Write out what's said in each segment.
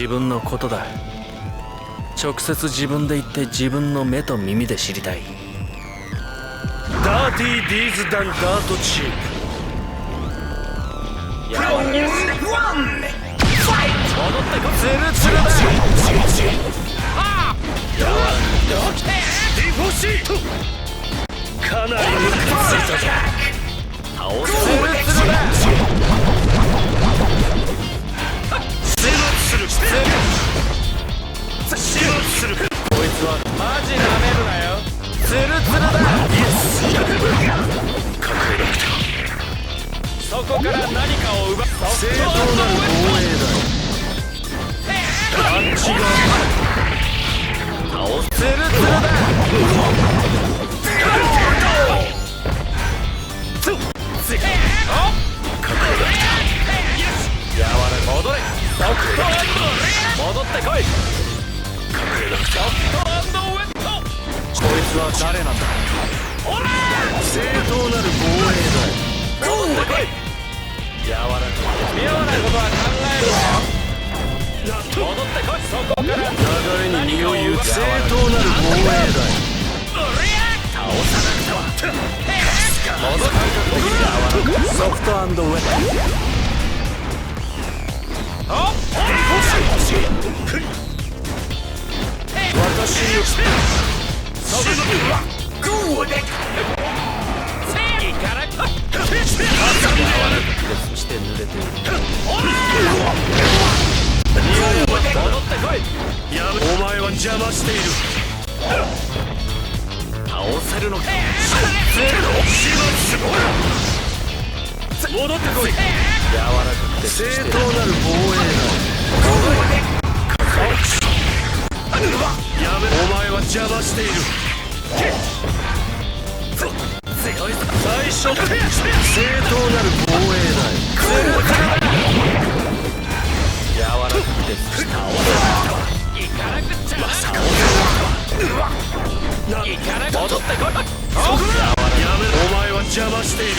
自分のことだ。直接自分で言って自分の目と耳で知りたい。ダーティーディーズダンダートチーム。戻ってこツルツルだ。ディフォシートかなりムカついたぞ。倒すツルツルだ。始末する始末する。こいつはマジなめるなよ。ツルツルだ。イエス隠れなくてそこから何かを奪う。正当なる防衛だ。あっちが倒すツルツルだ。やわら戻れ。ソフトアンド戻ってこい。隠れなくてソフトアンドウェット。こいつは誰なんだ。正当なる防衛だ。戻ってこい。やわら妙なことは考えるな。戻ってこい。そこから流れに身を言う正当なる防衛だ。倒さなくては。戻ってこい。ソフトアンドウェット。私にして濡れている。戻ってこい。やめ、お前は邪魔している。倒せるのか。戻ってこい。柔らかくて正当なる防衛だ。やめ、お前は邪魔している。強いぞ。最初正当なる防衛だ。柔らかくて倒せなくては。行かなくっちゃ。行かなく戻ってこい。やめろ、お前は邪魔している。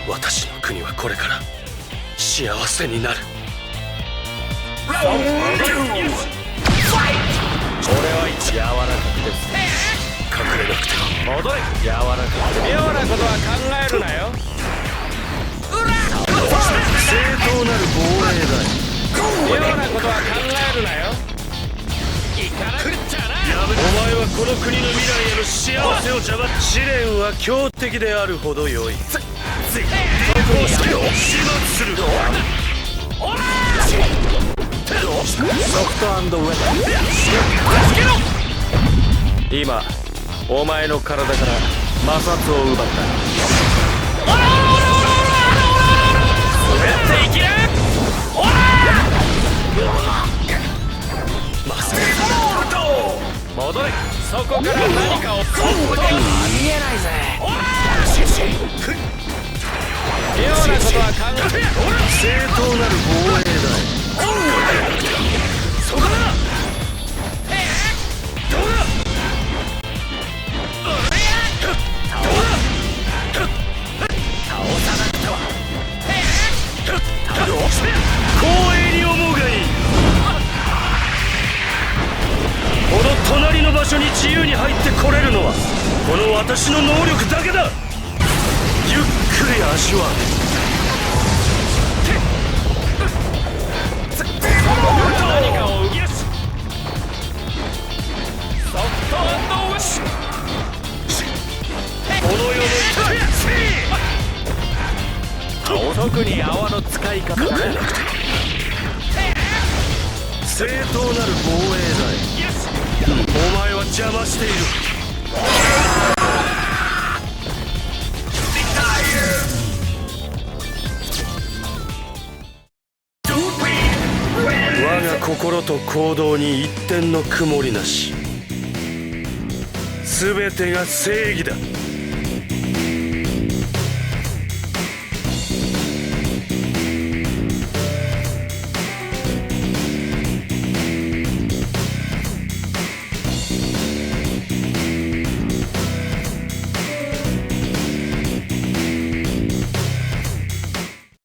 私の国はこれから幸せになる。俺は一柔らかくて隠れなくては。戻れ。柔らかくて妙なことは考えるなよ。正当なる防衛だ。妙なことは考えるなよ。行かなくっちゃな。やめ、お前はこの国の未来への幸せを邪魔。試練は強敵であるほど良い。始末する。ソフトアンドウェット。今お前の体から摩擦を奪った。滑っていきな。戻れ。そこから何かを。ありえないぜ。妙なことは考え。正当なる防衛だ。そこだ。どうだ。倒さなくては。光栄に思うがいい。この隣の場所に自由に入ってこれるのはこの私の能力だけだ。ゆっくり足は何かを動き出す。ソフトアンドウェッシュ。この世の特に泡の使い方だ。正当なる防衛だ。お前は邪魔している。我が心と行動に一点の曇りなし。全てが正義だ。